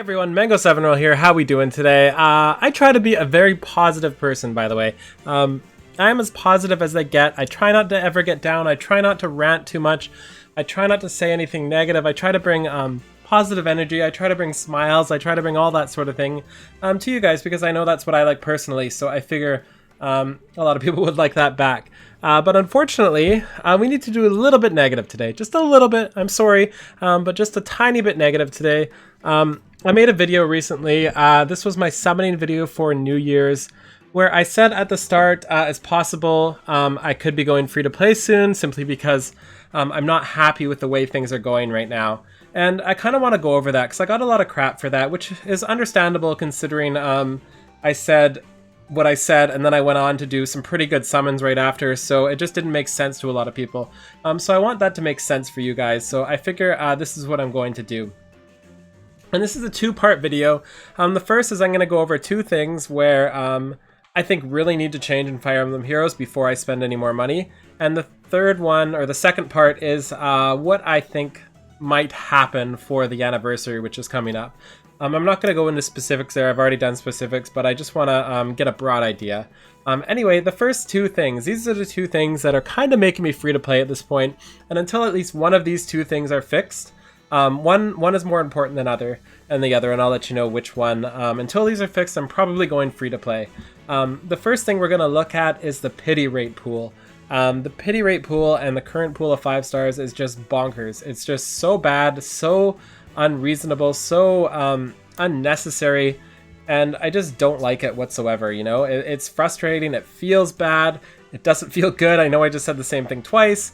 Everyone, Mango7Roll here. How we doing today? I try to be a very positive person, by the way. I am as positive as they get. I try not to ever get down. I try not to rant too much. I try not to say anything negative. I try to bring positive energy. I try to bring smiles. I try to bring all that sort of thing to you guys because I know that's what I like personally. So I figure a lot of people would like that back. But unfortunately, we need to do a little bit negative today. Just a little bit. I'm sorry, but just a tiny bit negative today. I made a video recently. This was my summoning video for New Year's, where I said at the start, as possible, I could be going free to play soon, simply because I'm not happy with the way things are going right now. And I kind of want to go over that, because I got a lot of crap for that, which is understandable considering I said what I said, and then I went on to do some pretty good summons right after, so it just didn't make sense to a lot of people. So I want that to make sense for you guys, so I figure this is what I'm going to do. And this is a two-part video. The first is I'm going to go over two things where I think really need to change in Fire Emblem Heroes before I spend any more money. And the third one, or the second part, is what I think might happen for the anniversary, which is coming up. I'm not going to go into specifics there. I've already done specifics, but I just want to get a broad idea. Anyway, the first two things. These are the two things that are kind of making me free to play at this point. And until at least one of these two things are fixed, one is more important than the other, and I'll let you know which one. Until these are fixed, I'm probably going free to play. The first thing we're going to look at is the pity rate pool. The pity rate pool and the current pool of 5 stars is just bonkers. It's just so bad, so unreasonable, so unnecessary, and I just don't like it whatsoever, you know? It's frustrating, it feels bad, it doesn't feel good. I know I just said the same thing twice.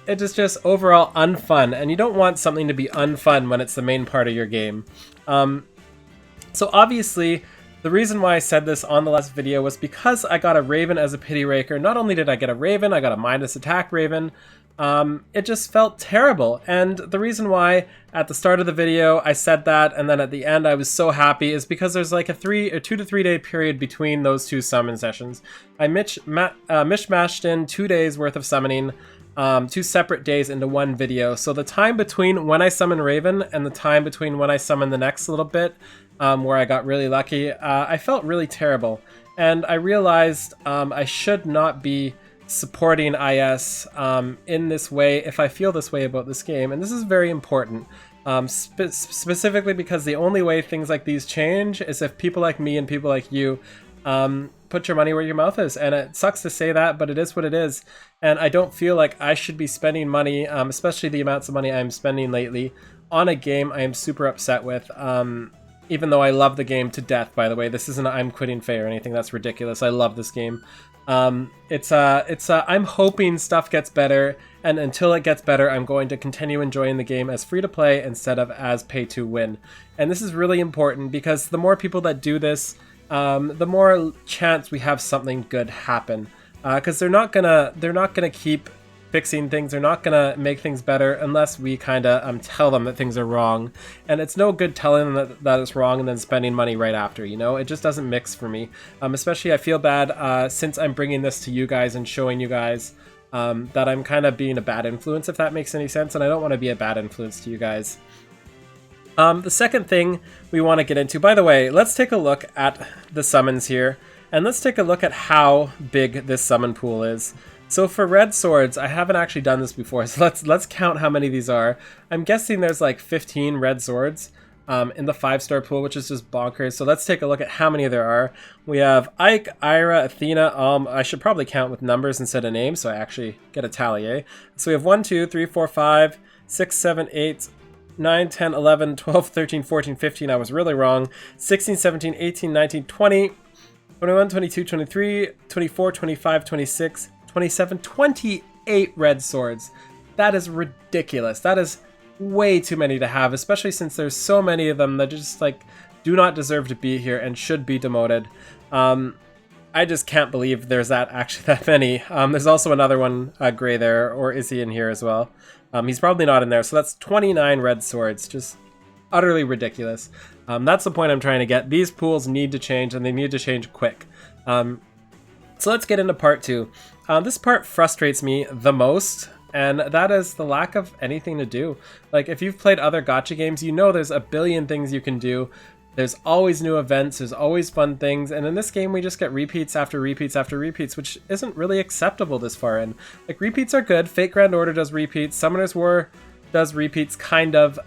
It is just overall unfun, and you don't want something to be unfun when it's the main part of your game. So obviously, the reason why I said this on the last video was because I got a Raven as a pity raker. Not only did I get a Raven, I got a minus attack Raven. It just felt terrible, and the reason why at the start of the video I said that, and then at the end I was so happy, is because there's like a 2 to 3 day period between those two summon sessions. I mishmashed in 2 days worth of summoning, 2 separate days into one video. So the time between when I summon Raven and the time between when I summon the next little bit, where I got really lucky, I felt really terrible. And I realized I should not be supporting IS in this way if I feel this way about this game. And this is very important, specifically because the only way things like these change is if people like me and people like you put your money where your mouth is. And it sucks to say that, but it is what it is. And I don't feel like I should be spending money, especially the amounts of money I'm spending lately, on a game I am super upset with. Even though I love the game to death, by the way. This isn't I'm quitting Faye or anything. That's ridiculous. I love this game. I'm hoping stuff gets better, and until it gets better, I'm going to continue enjoying the game as free to play instead of as pay to win. And this is really important because the more people that do this, the more chance we have something good happen. Because they're not gonna keep fixing things. They're not gonna make things better unless we kind of tell them that things are wrong. And it's no good telling them that it's wrong and then spending money right after, you know? It just doesn't mix for me. Especially I feel bad since I'm bringing this to you guys and showing you guys that I'm kind of being a bad influence, if that makes any sense, and I don't want to be a bad influence to you guys. The second thing we want to get into, by the way, let's take a look at the summons here, and let's take a look at how big this summon pool is. So for red swords, I haven't actually done this before, so let's count how many these are. I'm guessing there's like 15 red swords in the 5-star pool, which is just bonkers. So let's take a look at how many there are. We have Ike, Ira, Athena. I should probably count with numbers instead of names, so I actually get a tally, eh? So we have 1, 2, 3, 4, 5, 6, 7, 8, 9, 10, 11, 12, 13, 14, 15. I was really wrong. 16, 17, 18, 19, 20, 21, 22, 23, 24, 25, 26, 27, 28 red swords. That is ridiculous. That is way too many to have, especially since there's so many of them that just like do not deserve to be here and should be demoted. I just can't believe there's actually that many. There's also another one, Gray there, or is he in here as well? He's probably not in there. So that's 29 red swords. Just utterly ridiculous. That's the point I'm trying to get. These pools need to change, and they need to change quick. So let's get into part 2. This part frustrates me the most, And that is the lack of anything to do. Like, if you've played other gacha games, you know there's a billion things you can do. There's always new events, there's always fun things, and in this game we just get repeats after repeats after repeats, which isn't really acceptable this far in. Like, repeats are good, Fate Grand Order does repeats, Summoner's War does repeats, kind of.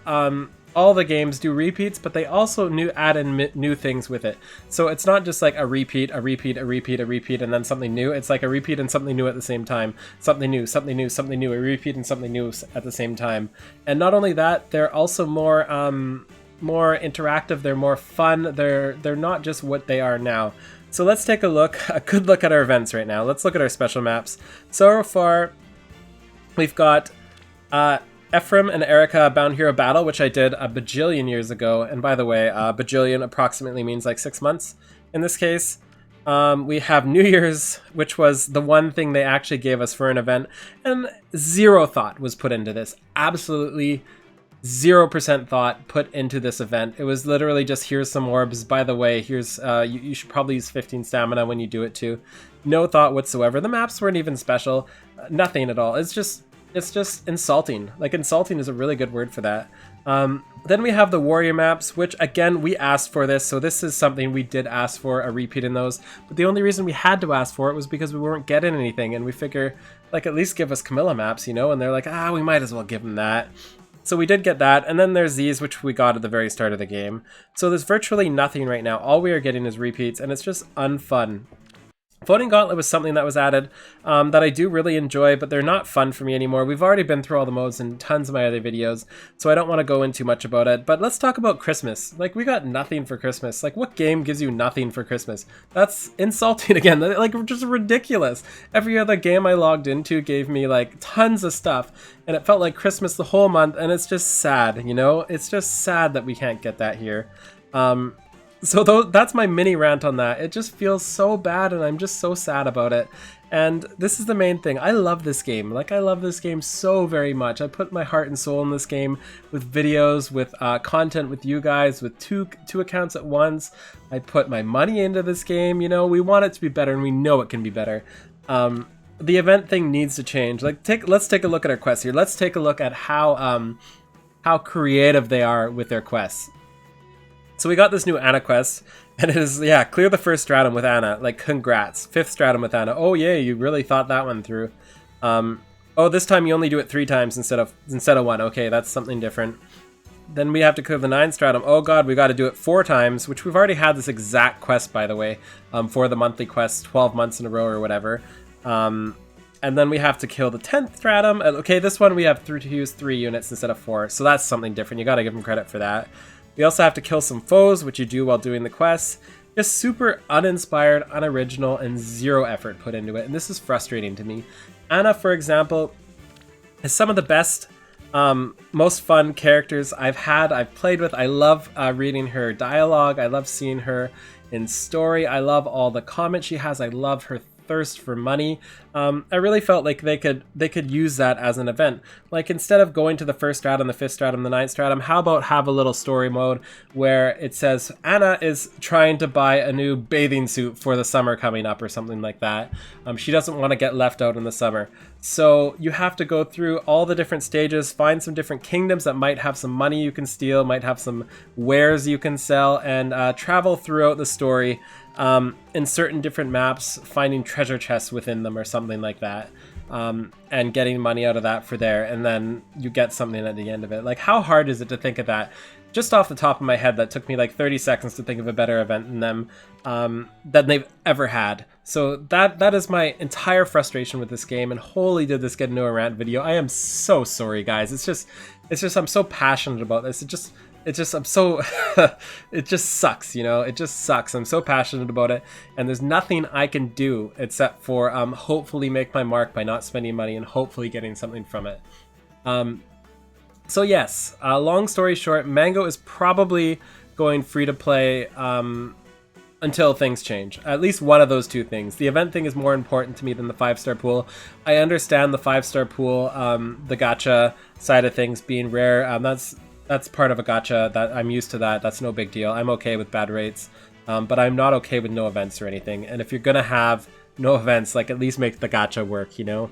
All the games do repeats, but they also add in new things with it. So it's not just like a repeat, a repeat, a repeat, a repeat, and then something new. It's like a repeat and something new at the same time. Something new, something new, something new, a repeat and something new at the same time. And not only that, they're also more interactive, they're more fun, they're not just what they are now. So let's take a good look at our events right now. Let's look at our special maps. So far, we've got Ephraim and Erica Bound Hero Battle, which I did a bajillion years ago. And by the way, bajillion approximately means like 6 months in this case. We have New Year's, which was the one thing they actually gave us for an event, and zero thought was put into this. Absolutely 0% thought put into this event. It was literally just, here's some orbs. By the way, here's you should probably use 15 stamina when you do it too. No thought whatsoever. The maps weren't even special. Nothing at all. It's just insulting. Like, insulting is a really good word for that. Then we have the warrior maps, which again, we asked for this, so this is something we did ask for, a repeat in those. But the only reason we had to ask for it was because we weren't getting anything, and we figure, like, at least give us Camilla maps, you know? And they're like, we might as well give them that. So we did get that, and then there's these, which we got at the very start of the game. So there's virtually nothing right now. All we are getting is repeats, and it's just unfun. Voting Gauntlet was something that was added that I do really enjoy, but they're not fun for me anymore. We've already been through all the modes in tons of my other videos, so I don't want to go in too much about it. But let's talk about Christmas. Like, we got nothing for Christmas. Like, what game gives you nothing for Christmas? That's insulting again. Like, just ridiculous. Every other game I logged into gave me, like, tons of stuff, and it felt like Christmas the whole month, and it's just sad, you know? It's just sad that we can't get that here. So that's my mini rant on that. It just feels so bad, and I'm just so sad about it. And this is the main thing. I love this game. Like, I love this game so very much. I put my heart and soul in this game with videos, with content with you guys, with two accounts at once. I put my money into this game. You know, we want it to be better, and we know it can be better. The event thing needs to change. Like, let's take a look at our quests here. Let's take a look at how creative they are with their quests. So we got this new Anna quest, and it is, yeah, clear the first stratum with Anna. Like, congrats. 5th stratum with Anna. Oh, yeah, you really thought that one through. Oh, this time you only do it 3 times instead of 1. Okay, that's something different. Then we have to clear the 9th stratum. Oh god, we got to do it 4 times, which we've already had this exact quest, by the way, for the monthly quest, 12 months in a row or whatever. And then we have to kill the 10th stratum. Okay, this one we have to use 3 units instead of 4, so that's something different. You got to give them credit for that. We also have to kill some foes, which you do while doing the quests. Just super uninspired, unoriginal, and 0 effort put into it, and this is frustrating to me. Anna, for example, is some of the best, most fun characters I've played with. I love reading her dialogue. I love seeing her in story. I love all the comments she has. I love her thirst for money. I really felt like they could use that as an event. Like, instead of going to the 1st stratum, the 5th stratum, the 9th stratum, how about have a little story mode where it says Anna is trying to buy a new bathing suit for the summer coming up or something like that. She doesn't want to get left out in the summer. So you have to go through all the different stages, find some different kingdoms that might have some money you can steal, might have some wares you can sell, and travel throughout the story in certain different maps, finding treasure chests within them or something like that, and getting money out of that for there, and then you get something at the end of it. Like, how hard is it to think of that? Just off the top of my head, that took me like 30 seconds to think of a better event than them that they've ever had. So that is my entire frustration with this game, and holy did this get into a rant video. I am so sorry, guys. It's just I'm so passionate about this. I'm so it just sucks, you know. It just sucks. I'm so passionate about it, and there's nothing I can do except for hopefully make my mark by not spending money and hopefully getting something from it. So yes, long story short, Mango is probably going free to play until things change. At least one of those 2 things. The event thing is more important to me than the 5-star pool. I understand the 5-star pool, the gacha side of things being rare. That's part of a gacha. That I'm used to that. That's no big deal. I'm okay with bad rates, but I'm not okay with no events or anything. And if you're gonna have no events, like, at least make the gacha work, you know.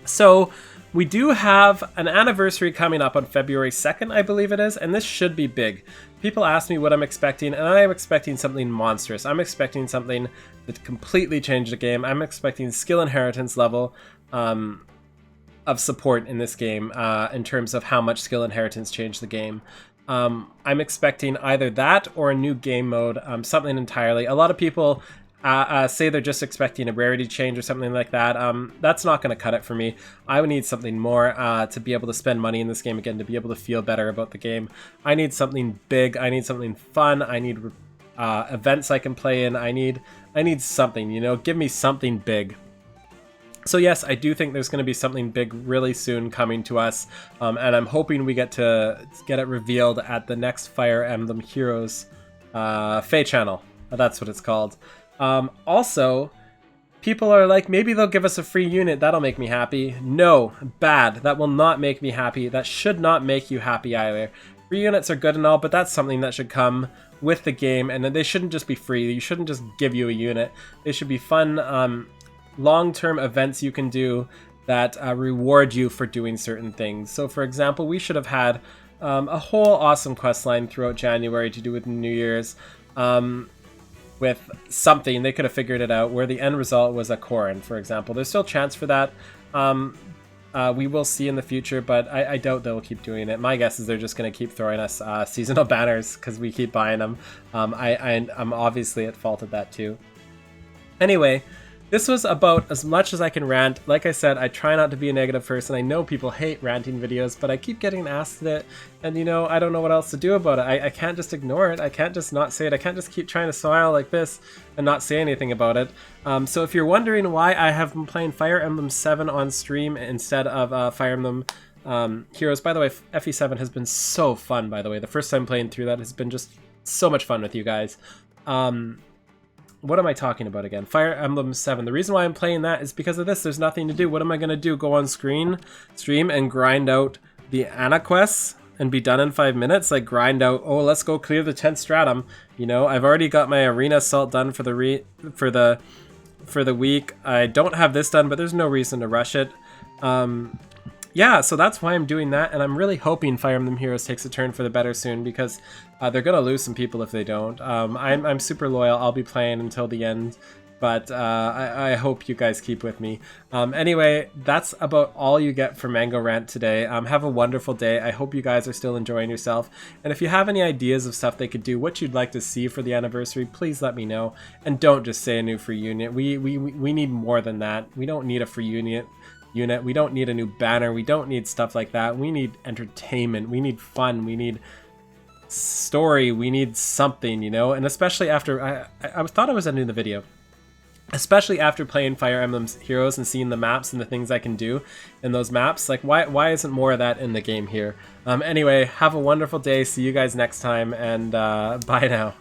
So we do have an anniversary coming up on February 2nd, I believe it is, and this should be big. People ask me what I'm expecting, and I am expecting something monstrous. I'm expecting something that completely changed the game. I'm expecting skill inheritance level of support in this game in terms of how much skill inheritance changed the game. I'm expecting either that or a new game mode, something entirely. A lot of people say they're just expecting a rarity change or something like that. That's not going to cut it for me. I would need something more to be able to spend money in this game again, to be able to feel better about the game. I need something big. I need something fun. I need events I can play in. I need something, you know, give me something big. So yes, I do think there's going to be something big really soon coming to us, and I'm hoping we get to get it revealed at the next Fire Emblem Heroes Fae channel. That's what it's called. Also, people are like, maybe they'll give us a free unit, that'll make me happy. No, bad. That will not make me happy. That should not make you happy either. Free units are good and all, but that's something that should come with the game, and they shouldn't just be free. You shouldn't just give you a unit. They should be fun, long-term events you can do that reward you for doing certain things. So for example, we should have had a whole awesome quest line throughout January to do with New Year's. With something, they could have figured it out, where the end result was a Corrin, for example. There's still chance for that. We will see in the future, but I doubt they'll keep doing it. My guess is they're just going to keep throwing us seasonal banners because we keep buying them. I'm obviously at fault at that too. Anyway, this was about as much as I can rant. Like I said, I try not to be a negative person. I know people hate ranting videos, but I keep getting asked it, and you know, I don't know what else to do about it. I can't just ignore it. I can't just not say it. I can't just keep trying to smile like this and not say anything about it. So if you're wondering why I have been playing Fire Emblem 7 on stream instead of Fire Emblem Heroes, by the way, FE7 has been so fun, by the way. The first time playing through that has been just so much fun with you guys. What am I talking about again? Fire Emblem 7. The reason why I'm playing that is because of this. There's nothing to do. What am I going to do? Go on stream and grind out the Ana quests and be done in 5 minutes? Like grind out, oh, let's go clear the 10th stratum. You know, I've already got my arena assault done for the week. I don't have this done, but there's no reason to rush it. Yeah, so that's why I'm doing that, and I'm really hoping Fire Emblem Heroes takes a turn for the better soon, because they're gonna lose some people if they don't. I'm super loyal. I'll be playing until the end, but I hope you guys keep with me. Anyway, that's about all you get for Mango Rant today. Have a wonderful day. I hope you guys are still enjoying yourself, and if you have any ideas of stuff they could do, what you'd like to see for the anniversary, please let me know. And don't just say a new free unit. We need more than that. We don't need a free unit. We don't need a new banner. We don't need stuff like that. We need entertainment. We need fun. We need story. We need something, you know. And especially after I thought I was ending the video, especially after playing Fire Emblem Heroes and seeing the maps and the things I can do in those maps. Like, why isn't more of that in the game here? Anyway, have a wonderful day. See you guys next time, and bye now.